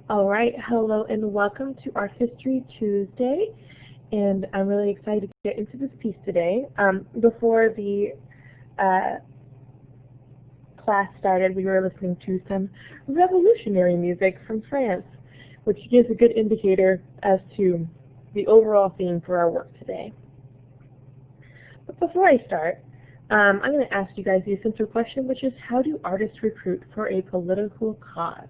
All right, hello and welcome to Art History Tuesday, and I'm really excited to get into this piece today. Before the class started, we were listening to some revolutionary music from France, which gives a good indicator as to the overall theme for our work today. But before I start, I'm going to ask you guys the essential question, which is, how do artists recruit for a political cause?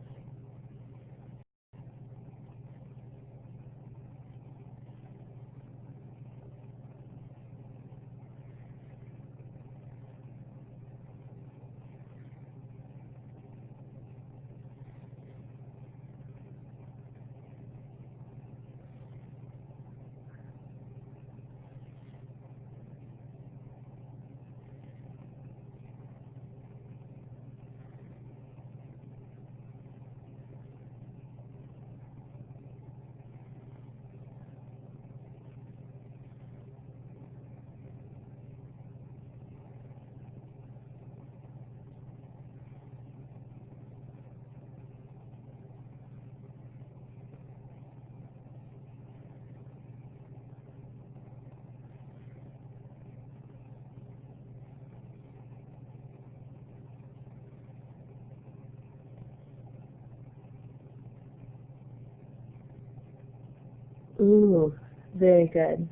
Ooh, very good.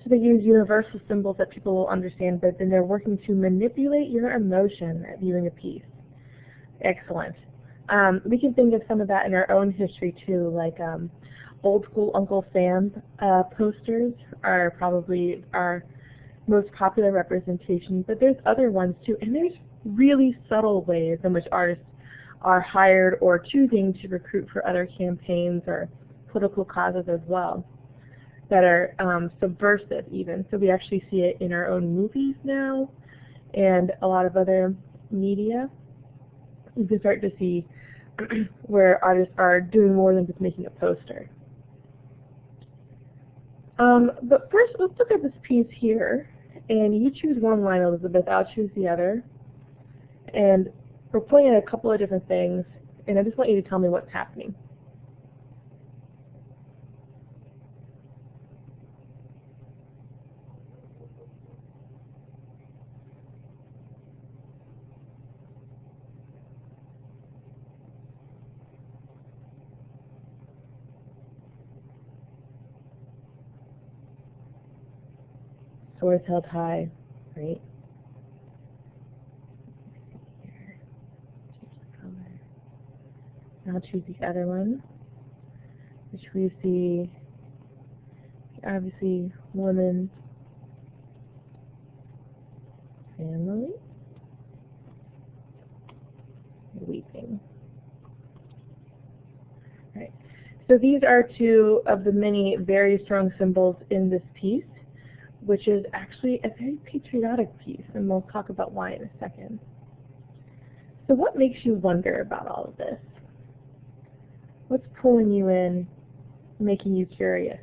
So they use universal symbols that people will understand, but then they're working to manipulate your emotion at viewing a piece. Excellent. We can think of some of that in our own history too, like old school Uncle Sam posters are probably our most popular representation, but there's other ones too, and there's really subtle ways in which artists are hired or choosing to recruit for other campaigns or political causes as well that are subversive even. So we actually see it in our own movies now and a lot of other media. You can start to see where artists are doing more than just making a poster. But first, let's look at this piece here. And you choose one line, Elizabeth. I'll choose the other. And we're pointing at a couple of different things, and I just want you to tell me what's happening. Swords held high, right? I'll choose the other one, which we see obviously woman, family, weeping. Right. So these are two of the many very strong symbols in this piece, which is actually a very patriotic piece, and we'll talk about why in a second. So what makes you wonder about all of this? What's pulling you in, making you curious?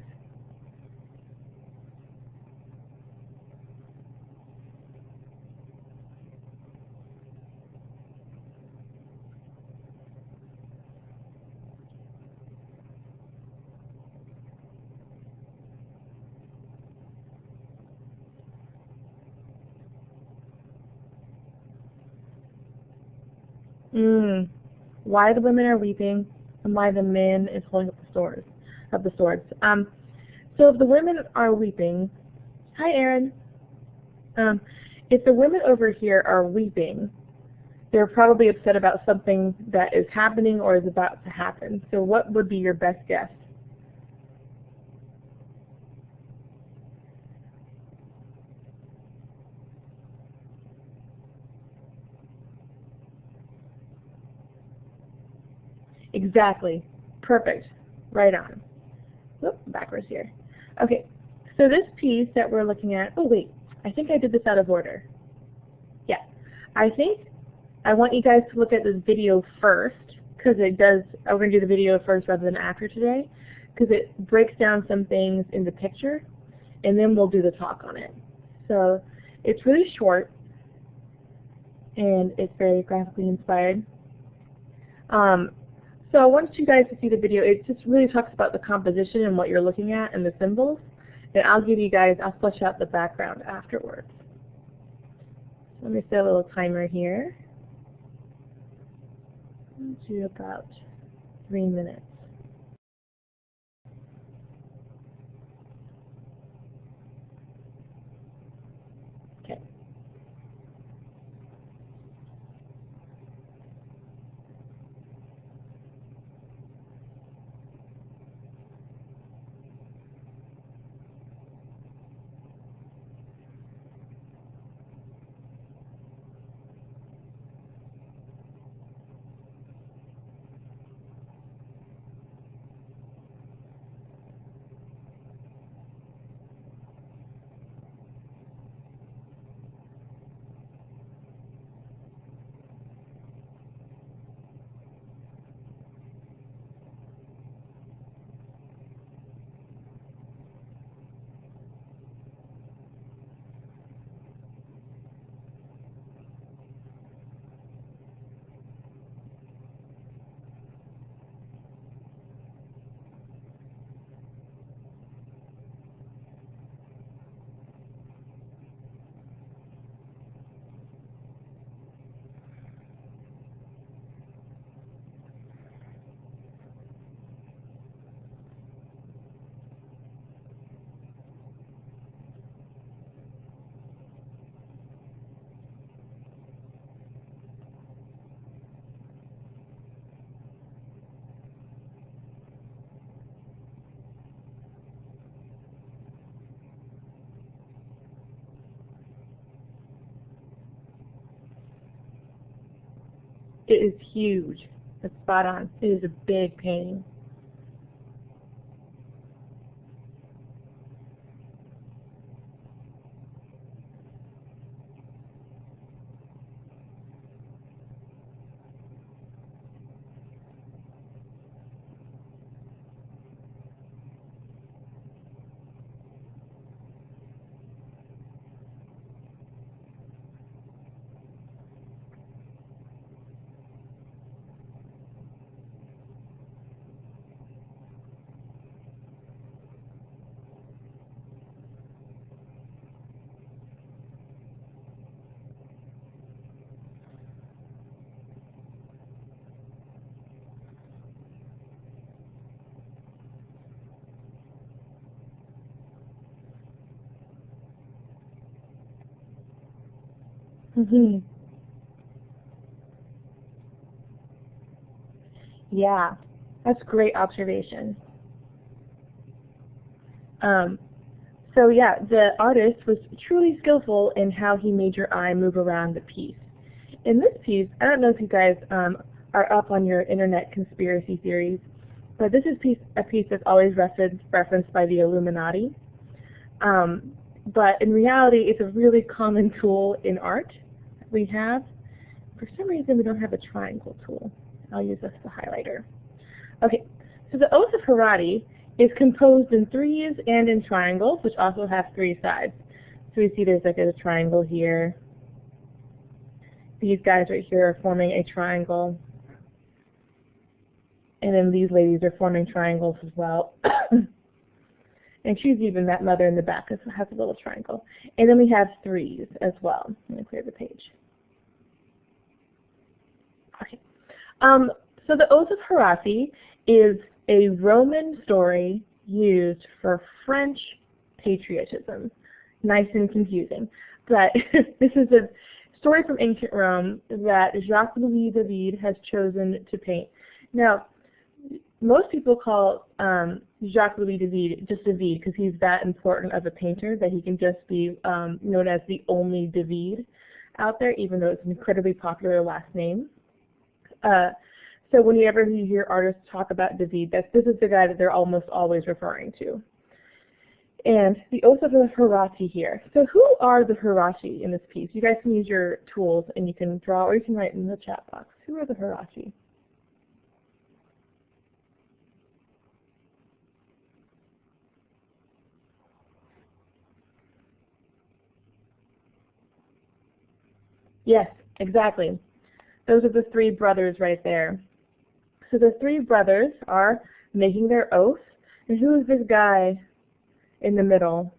Why the women are weeping and why the man is holding up the swords. So if the women are weeping, hi Aaron. If the women over here are weeping, they're probably upset about something that is happening or is about to happen. So what would be your best guess? Exactly. Perfect. Right on. Whoop, backwards here. Okay, so this piece that we're looking at, oh wait, I think I did this out of order. Yeah, I think I want you guys to look at this video first, because it does, we're going to do the video first rather than after today, because it breaks down some things in the picture, and then we'll do the talk on it. So it's really short, and it's very graphically inspired. So I want you guys to see the video. It just really talks about the composition and what you're looking at and the symbols. And I'll give you guys, I'll flesh out the background afterwards. Let me set a little timer here. I'll do about 3 minutes. Okay. It is huge. It's spot on. It is a big painting. Mm-hmm. Yeah, that's a great observation. So yeah, the artist was truly skillful in how he made your eye move around the piece. In this piece, I don't know if you guys are up on your internet conspiracy theories, but this is a piece that's always referenced by the Illuminati. But in reality, it's a really common tool in art that we have. For some reason, we don't have a triangle tool. I'll use this as a highlighter. Okay, so the Oath of Horatii is composed in threes and in triangles, which also have 3 sides. So we see there's like a triangle here. These guys right here are forming a triangle. And then these ladies are forming triangles as well. And she's even, that mother in the back has a little triangle. And then we have 3s as well. Let me clear the page. Okay. So the Oath of Horatii is a Roman story used for French patriotism. Nice and confusing. But this is a story from ancient Rome that Jacques-Louis David has chosen to paint. Now, most people call Jacques-Louis David just David because he's that important of a painter that he can just be known as the only David out there, even though it's an incredibly popular last name. So whenever you hear artists talk about David, this is the guy that they're almost always referring to. And the Oath of the Horatii here. So who are the Horatii in this piece? You guys can use your tools and you can draw, or you can write in the chat box. Who are the Horatii? Yes, exactly. Those are the 3 brothers right there. So the three brothers are making their oath. And who is this guy in the middle?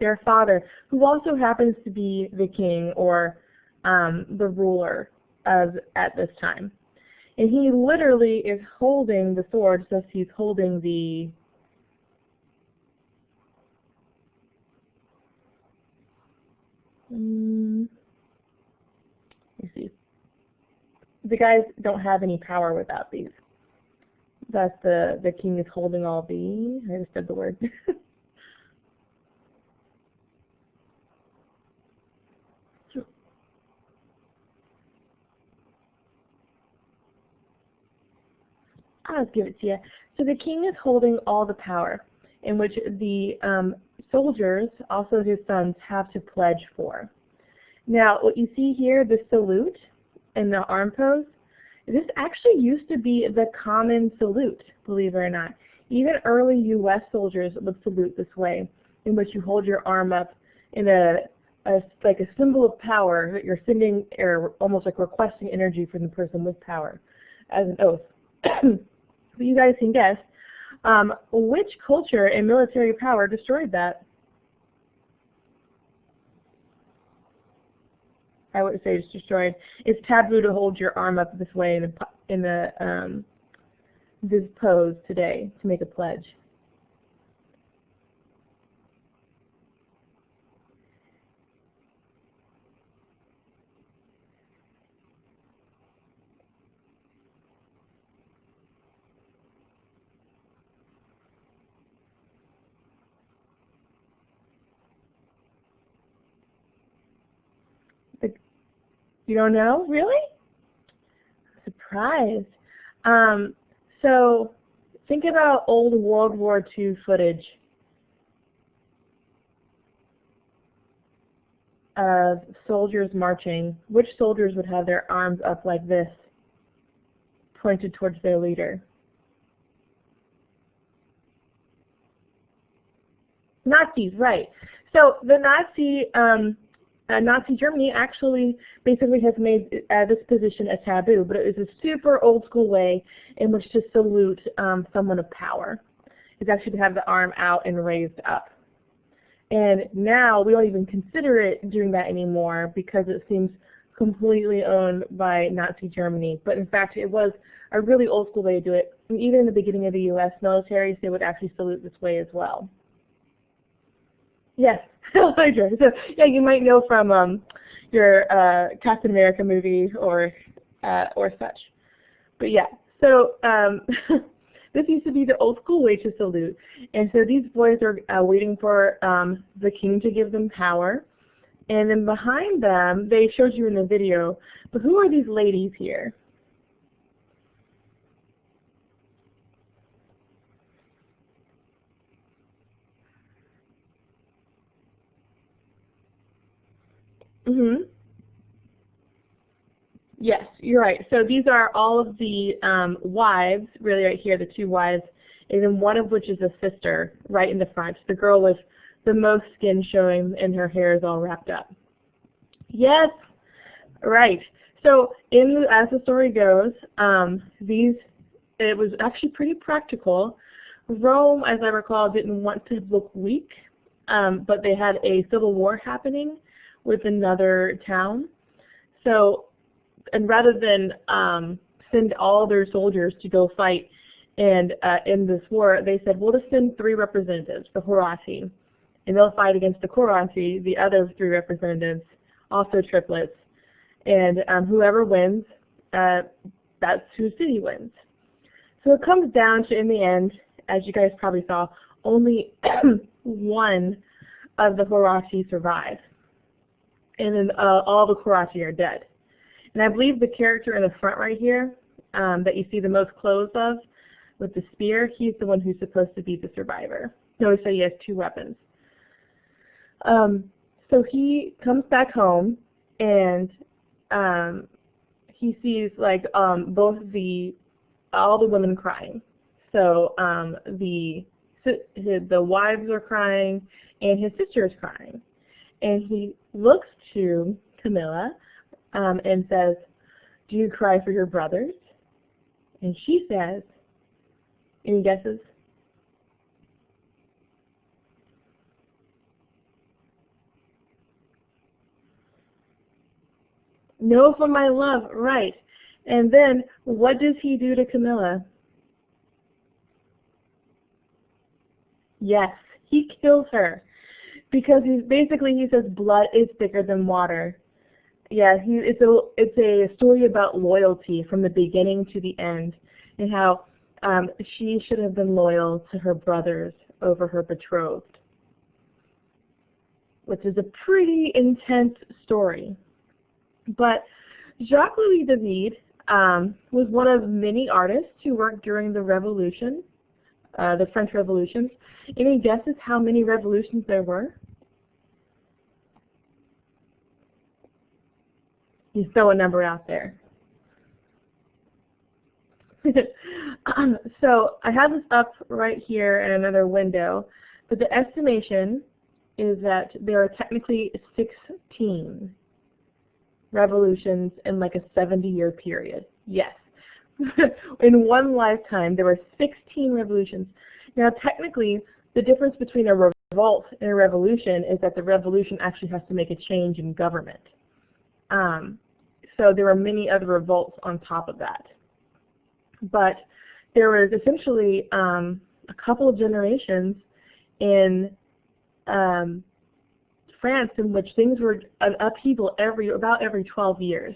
Their father, who also happens to be the king or the ruler at this time. And he literally is holding the sword, so he's holding the let me see. The guys don't have any power without these. That's the king is holding all the, I just said the word. I'll give it to you. So the king is holding all the power, in which the soldiers, also his sons, have to pledge for. Now, what you see here, the salute and the arm pose, this actually used to be the common salute, believe it or not. Even early U.S. soldiers would salute this way, in which you hold your arm up in like a symbol of power that you're sending, or almost like requesting energy from the person with power, as an oath. But you guys can guess, which culture and military power destroyed that? I would say it's destroyed. It's taboo to hold your arm up this way in this pose today to make a pledge. You don't know? Really? Surprised. So think about old World War II footage of soldiers marching. Which soldiers would have their arms up like this, pointed towards their leader? Nazis, right. So the Nazi Germany actually basically has made this position a taboo, but it was a super old school way in which to salute someone of power. It's actually to have the arm out and raised up. And now we don't even consider it doing that anymore because it seems completely owned by Nazi Germany. But in fact, it was a really old school way to do it. And even in the beginning of the U.S. militaries, they would actually salute this way as well. Yes, Hydra. So yeah, you might know from your Captain America movie or such. But yeah, so this used to be the old school way to salute, and so these boys are waiting for the king to give them power, and then behind them, they showed you in the video. But who are these ladies here? Mm-hmm. Yes, you're right. So these are all of the wives, really right here, the two wives, and then one of which is a sister right in the front. The girl with the most skin showing and her hair is all wrapped up. Yes, right. So as the story goes, it was actually pretty practical. Rome, as I recall, didn't want to look weak, but they had a civil war happening with another town. So, and rather than send all their soldiers to go fight and in this war, they said, we'll just send 3 representatives, the Horatii, and they'll fight against the Horatii, the other 3 representatives, also triplets, and whoever wins, that's whose city wins. So it comes down to, in the end, as you guys probably saw, only one of the Horatii survives, and then all the Horatii are dead. And I believe the character in the front right here, that you see the most clothes of, with the spear, he's the one who's supposed to be the survivor. Notice that he has 2 weapons. So he comes back home, and he sees like all the women crying. So the wives are crying, and his sister is crying. And he looks to Camilla and says, Do you cry for your brothers? And she says, any guesses? No, for my love, right. And then, what does he do to Camilla? Yes, he kills her. Because he says blood is thicker than water. Yeah, it's a story about loyalty from the beginning to the end, and how she should have been loyal to her brothers over her betrothed, which is a pretty intense story. But Jacques-Louis David was one of many artists who worked during the Revolution, the French Revolution. Any guesses how many revolutions there were? You throw a number out there. So I have this up right here in another window, but the estimation is that there are technically 16 revolutions in like a 70-year period. Yes. In one lifetime, there were 16 revolutions. Now, technically, the difference between a revolt and a revolution is that the revolution actually has to make a change in government. So there were many other revolts on top of that. But there was essentially a couple of generations in France in which things were an upheaval about every 12 years.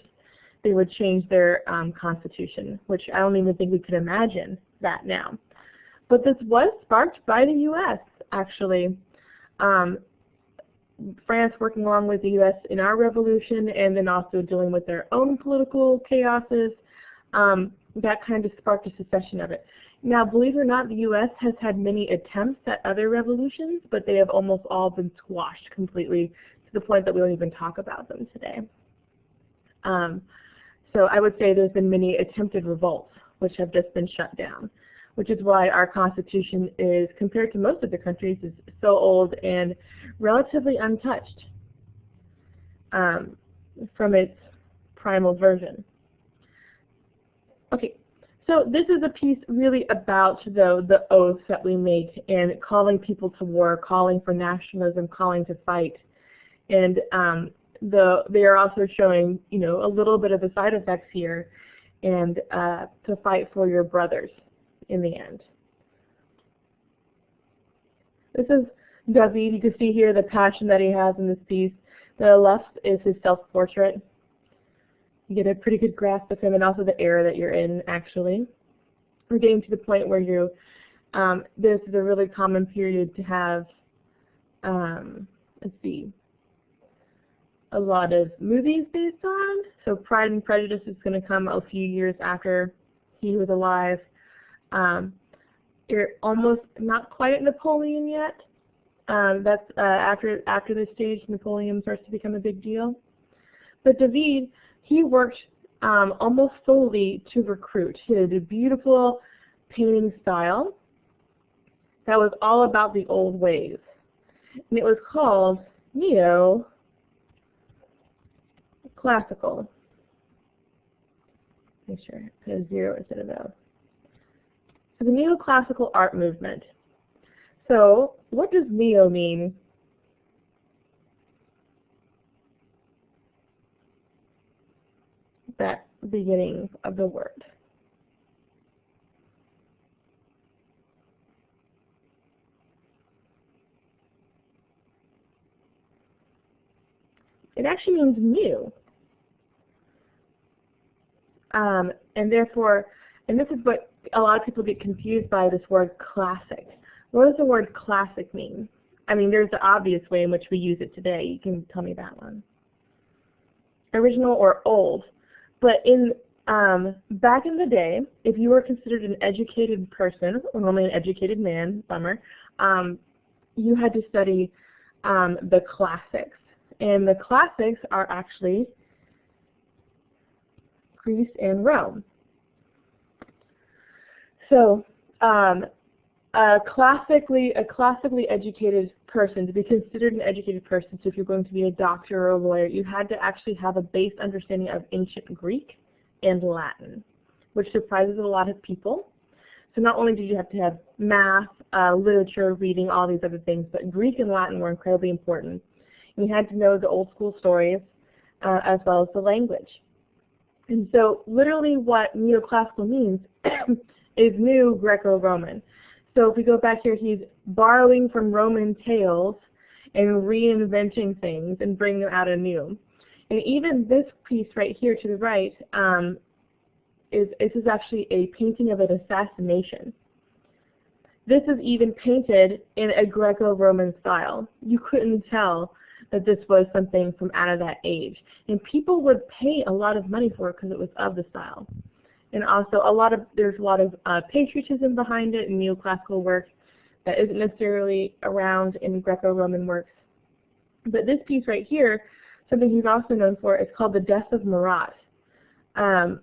They would change their constitution, which I don't even think we could imagine that now. But this was sparked by the U.S., actually. France working along with the U.S. in our revolution, and then also dealing with their own political chaoses. That kind of sparked a secession of it. Now, believe it or not, the U.S. has had many attempts at other revolutions, but they have almost all been squashed completely to the point that we don't even talk about them today. So I would say there's been many attempted revolts which have just been shut down, which is why our Constitution is, compared to most of the countries, is so old and relatively untouched from its primal version. Okay, so this is a piece really about, though, the oaths that we make and calling people to war, calling for nationalism, calling to fight. And they are also showing, you know, a little bit of the side effects here, and to fight for your brothers in the end. This is David. You can see here the passion that he has in this piece. The left is his self-portrait. You get a pretty good grasp of him, and also the era that you're in, actually. We're getting to the point where you, this is a really common period to have, let's see, a lot of movies based on. So Pride and Prejudice is going to come a few years after he was alive. You're almost not quite at Napoleon yet. That's after this stage, Napoleon starts to become a big deal. But David, he worked almost solely to recruit. He had a beautiful painting style that was all about the old ways. And it was called neo-classical. Make sure I put a 0 instead of O. So the neoclassical art movement. So what does neo mean? That beginning of the word. It actually means new. And therefore, and this is what a lot of people get confused by, this word classic. What does the word classic mean? I mean, there's the obvious way in which we use it today. You can tell me that one. Original or old. But in back in the day, if you were considered an educated person, or normally an educated man, bummer, you had to study the classics. And the classics are actually Greece and Rome. So a classically educated person, to be considered an educated person, so if you're going to be a doctor or a lawyer, you had to actually have a base understanding of ancient Greek and Latin, which surprises a lot of people. So not only did you have to have math, literature, reading, all these other things, but Greek and Latin were incredibly important. And you had to know the old school stories as well as the language. And so literally what neoclassical means is new Greco-Roman. So if we go back here, he's borrowing from Roman tales and reinventing things and bringing them out anew. And even this piece right here to the right this is actually a painting of an assassination. This is even painted in a Greco-Roman style. You couldn't tell that this was something from out of that age. And people would pay a lot of money for it because it was of the style. And also there's a lot of patriotism behind it in neoclassical work that isn't necessarily around in Greco-Roman works. But this piece right here, something he's also known for, is called The Death of Murat. And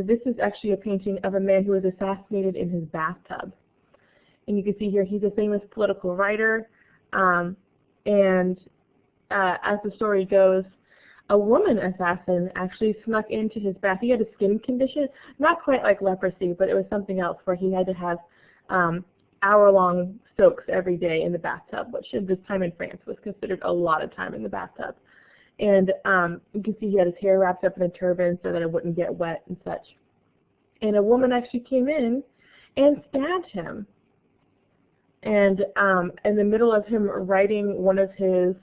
this is actually a painting of a man who was assassinated in his bathtub. And you can see here he's a famous political writer. As the story goes, a woman assassin actually snuck into his bath. He had a skin condition, not quite like leprosy, but it was something else where he had to have hour-long soaks every day in the bathtub, which at this time in France was considered a lot of time in the bathtub. And you can see he had his hair wrapped up in a turban so that it wouldn't get wet and such. And a woman actually came in and stabbed him. And in the middle of him writing one of his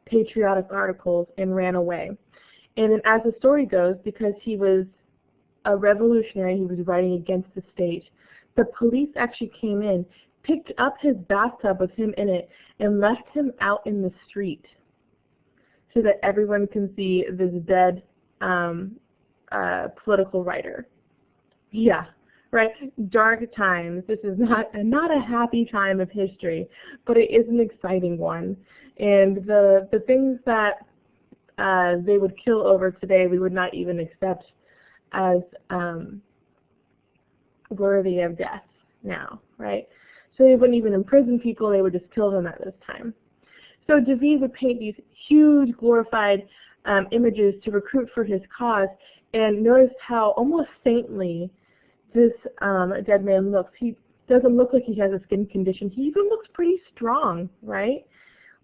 patriotic articles, and ran away. And then as the story goes, because he was a revolutionary, he was writing against the state, the police actually came in, picked up his bathtub with him in it, and left him out in the street so that everyone can see this dead political writer. Yeah, right? Dark times. This is not a happy time of history, but it is an exciting one. And the things that they would kill over today, we would not even accept as worthy of death now, right? So they wouldn't even imprison people, they would just kill them at this time. So David would paint these huge glorified images to recruit for his cause, and notice how almost saintly this dead man looks. He doesn't look like he has a skin condition. He even looks pretty strong, right?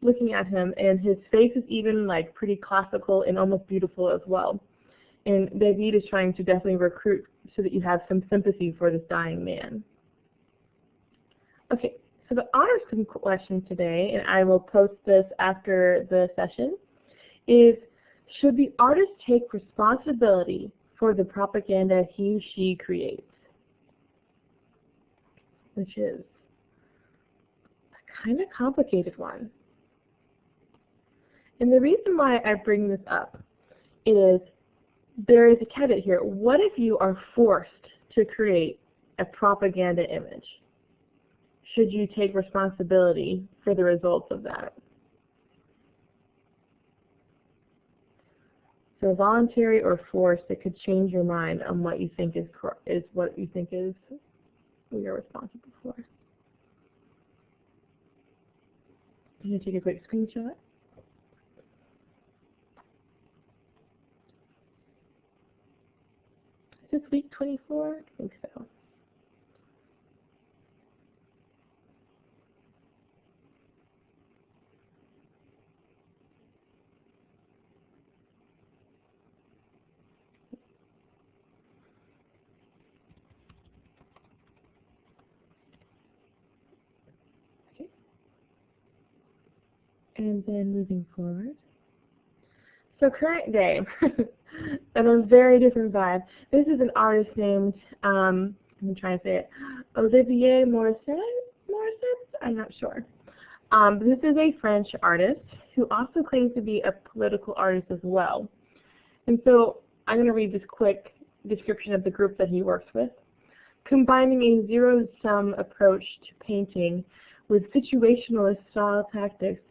Looking at him, and his face is even like pretty classical and almost beautiful as well. And David is trying to definitely recruit so that you have some sympathy for this dying man. Okay, so the honors question today, and I will post this after the session, is should the artist take responsibility for the propaganda he/she creates? Which is a kind of complicated one. And the reason why I bring this up is there is a caveat here. What if you are forced to create a propaganda image? Should you take responsibility for the results of that? So voluntary or forced, it could change your mind on what you think is what you're responsible for. I'm going to take a quick screenshot. Is this week 24? I think so. Okay. And then moving forward. So current day. And a very different vibe. This is an artist named, I'm trying to say it, Olivier Morissette? I'm not sure. But this is a French artist who also claims to be a political artist as well. And so I'm going to read this quick description of the group that he works with. Combining a zero-sum approach to painting with situationalist style tactics,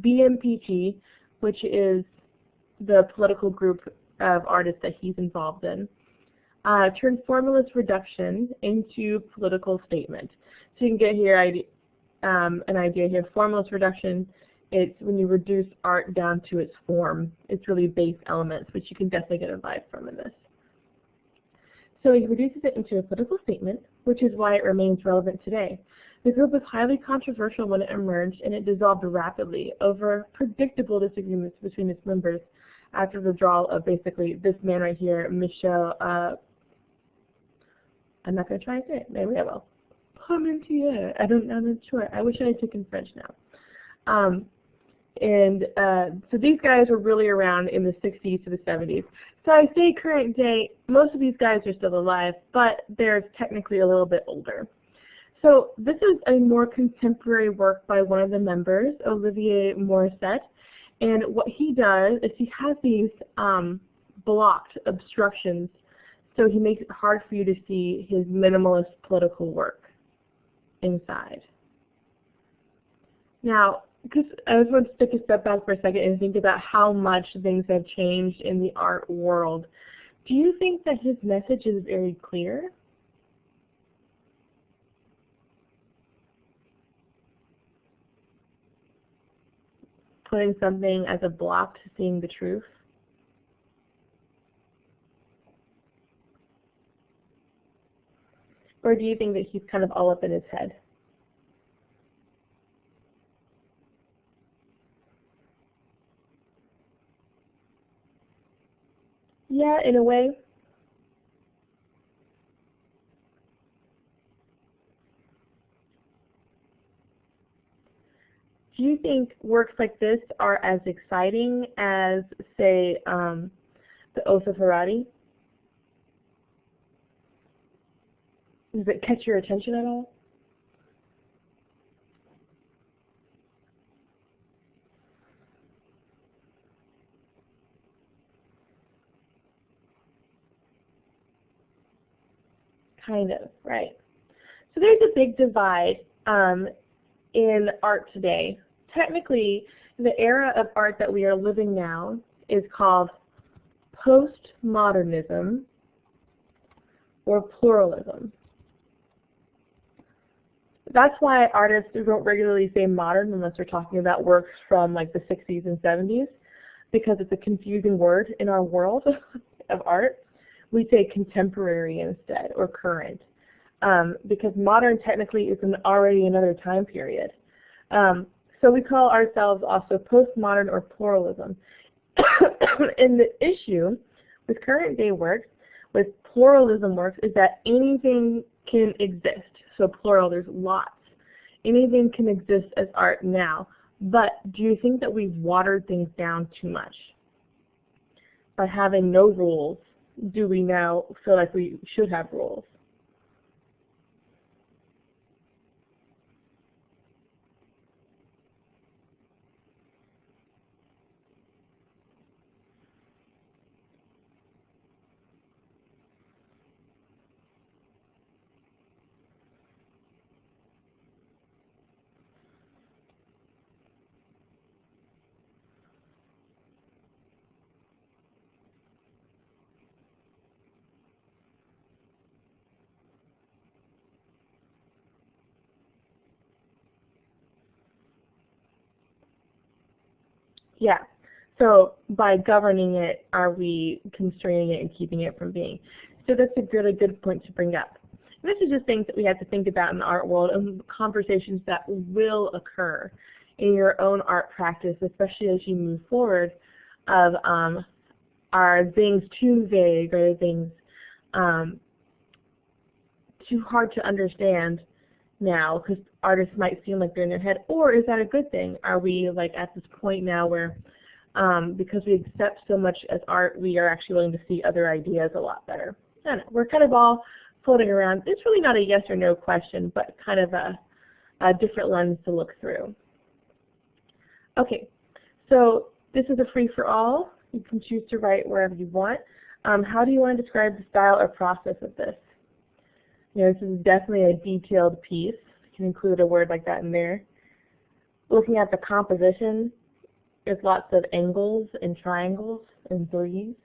BMPT, which is the political group of artists that he's involved in, turn formalist reduction into political statement. So you can get here an idea here. Formalist reduction, it's when you reduce art down to its form. It's really base elements, which you can definitely get a vibe from in this. So he reduces it into a political statement, which is why it remains relevant today. The group was highly controversial when it emerged, and it dissolved rapidly over predictable disagreements between its members after the withdrawal of basically this man right here, Michel, I'm not going to try and say it, maybe I will. Parmentier. I'm not sure. I wish I had taken French now. So these guys were really around in the 60s to the 70s. So I say current day, most of these guys are still alive, but they're technically a little bit older. So this is a more contemporary work by one of the members, Olivier Morissette, and what he does is he has these blocked obstructions, so he makes it hard for you to see his minimalist political work inside. Now, because I just want to take a step back for a second and think about how much things have changed in the art world. Do you think that his message is very clear? Putting something as a block to seeing the truth? Or do you think that he's kind of all up in his head? Yeah, in a way. Do you think works like this are as exciting as, say, the Oath of Horatii? Does it catch your attention at all? Kind of, right. So there's a big divide in art today. Technically, the era of art that we are living now is called postmodernism or pluralism. That's why artists don't regularly say modern unless they're talking about works from like the 60s and 70s, because it's a confusing word in our world of art. We say contemporary instead, or current, because modern technically is already another time period. So we call ourselves also postmodern or pluralism. And the issue with current day works, with pluralism works, is that anything can exist. So plural, there's lots. Anything can exist as art now. But do you think that we've watered things down too much? By having no rules, do we now feel like we should have rules? Yeah. So by governing it, are we constraining it and keeping it from being? So that's a really good point to bring up. And this is just things that we have to think about in the art world and conversations that will occur in your own art practice, especially as you move forward, of are things too vague, or are things too hard to understand now, because artists might seem like they're in their head, or is that a good thing? Are we like at this point now where because we accept so much as art, we are actually willing to see other ideas a lot better? I don't know. We're kind of all floating around. It's really not a yes or no question, but kind of a different lens to look through. Okay, so this is a free-for-all. You can choose to write wherever you want. How do you want to describe the style or process of this? You know, this is definitely a detailed piece. You can include a word like that in there. Looking at the composition, there's lots of angles and triangles and threes.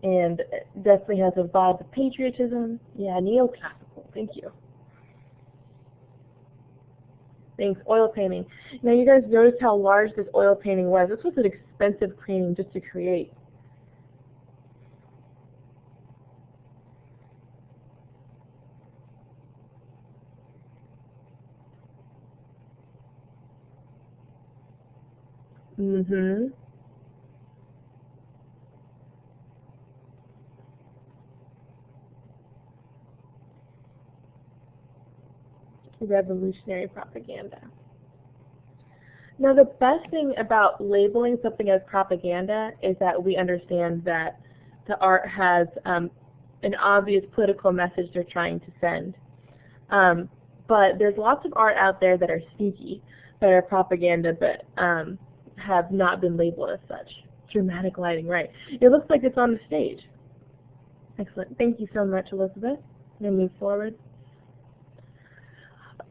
And it definitely has a vibe of patriotism. Yeah, neoclassical. Thank you. Thanks. Oil painting. Now you guys noticed how large this oil painting was. This was an expensive painting just to create. Mm-hmm. Revolutionary propaganda. Now, the best thing about labeling something as propaganda is that we understand that the art has an obvious political message they're trying to send. But there's lots of art out there that are sneaky, that are propaganda, but have not been labeled as such. Dramatic lighting, right. It looks like it's on the stage. Excellent. Thank you so much, Elizabeth. I'm going to move forward.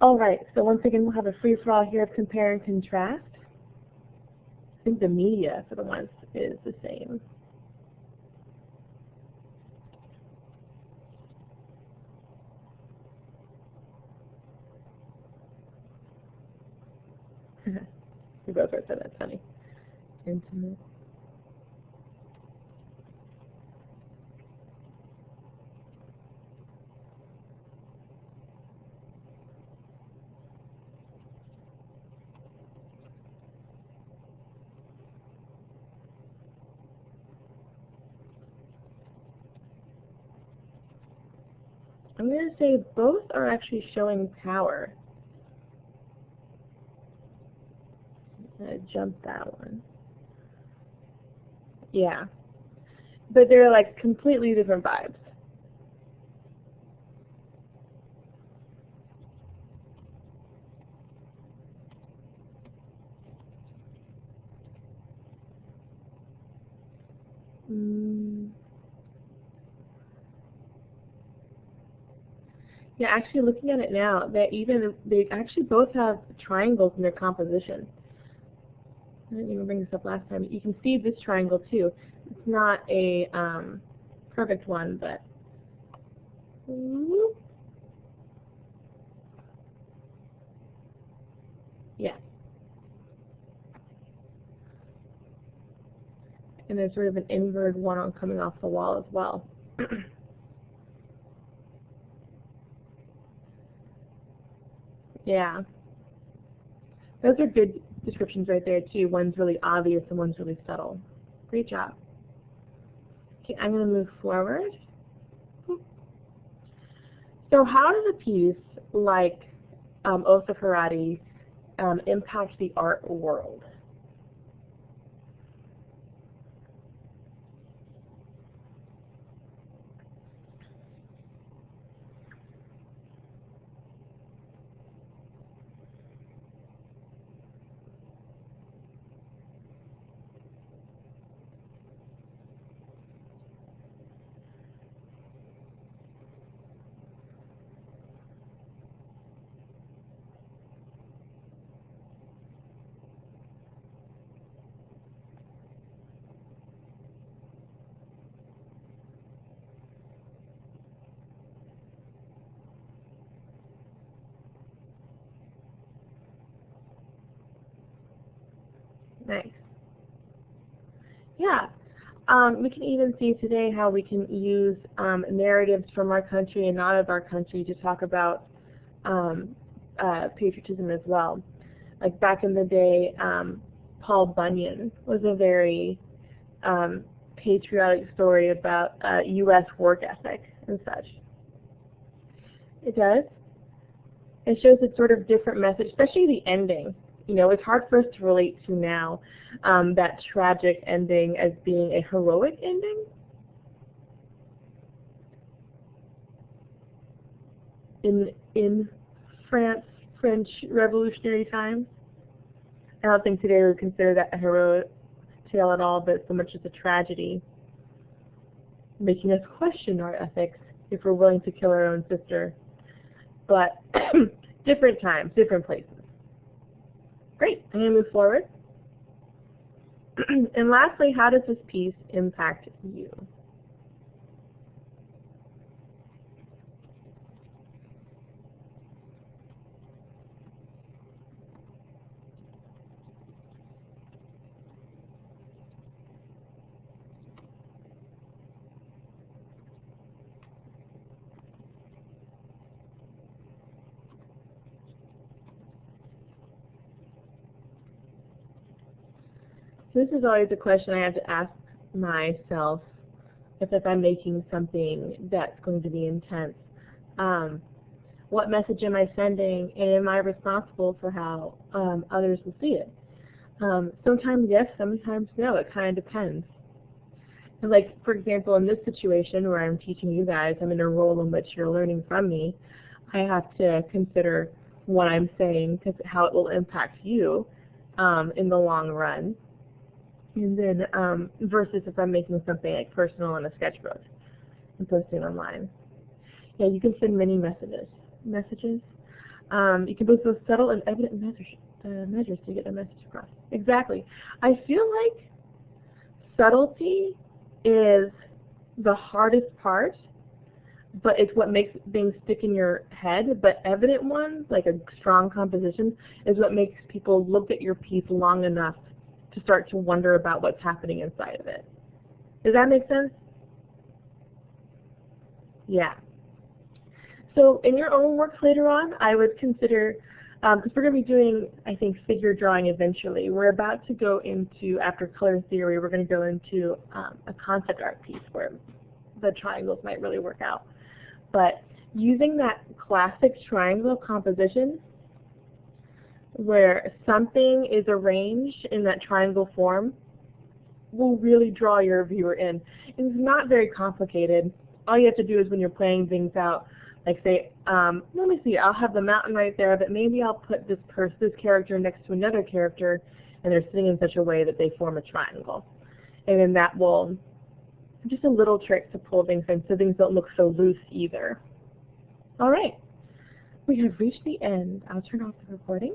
All right, so once again, we'll have a free-for-all here of compare and contrast. I think the media for the ones is the same. We both heard that. That's funny. Intimate. I'm going to say both are actually showing power. I'm going to jump that one. Yeah. But they're like completely different vibes. Yeah, actually looking at it now, they actually both have triangles in their composition. I didn't even bring this up last time. You can see this triangle too. It's not a perfect one, but yeah. And there's sort of an inverted one coming off the wall as well. Yeah. Those are good descriptions right there too. One's really obvious and one's really subtle. Great job. Okay, I'm going to move forward. So how does a piece like Oath of Horatii impact the art world? Nice. Yeah. We can even see today how we can use narratives from our country and not of our country to talk about patriotism as well. Like back in the day, Paul Bunyan was a very patriotic story about U.S. work ethic and such. It does. It shows a sort of different message, especially the ending. You know, it's hard for us to relate to now that tragic ending as being a heroic ending. In French Revolutionary times. I don't think today we would consider that a heroic tale at all, but so much as a tragedy, making us question our ethics if we're willing to kill our own sister. But different times, different places. Great, I'm going to move forward. And lastly, how does this piece impact you? So this is always a question I have to ask myself if I'm making something that's going to be intense. What message am I sending, and am I responsible for how others will see it? Sometimes yes, sometimes no. It kind of depends. And like, for example, in this situation where I'm teaching you guys, I'm in a role in which you're learning from me. I have to consider what I'm saying, because how it will impact you in the long run. And then versus if I'm making something like personal in a sketchbook and posting online. Yeah, you can send many messages. You can both use subtle and evident measures to get a message across. Exactly. I feel like subtlety is the hardest part, but it's what makes things stick in your head. But evident ones, like a strong composition, is what makes people look at your piece long enough to start to wonder about what's happening inside of it. Does that make sense? Yeah. So in your own work later on, I would consider, because we're going to be doing, I think, figure drawing eventually. We're about to go into, after color theory, we're going to go into a concept art piece where the triangles might really work out. But using that classic triangle composition, where something is arranged in that triangle form, will really draw your viewer in. It's not very complicated. All you have to do is when you're playing things out, like say, let me see, I'll have the mountain right there, but maybe I'll put this character next to another character, and they're sitting in such a way that they form a triangle. And then that will, just a little trick to pull things in so things don't look so loose either. All right, we have reached the end. I'll turn off the recording.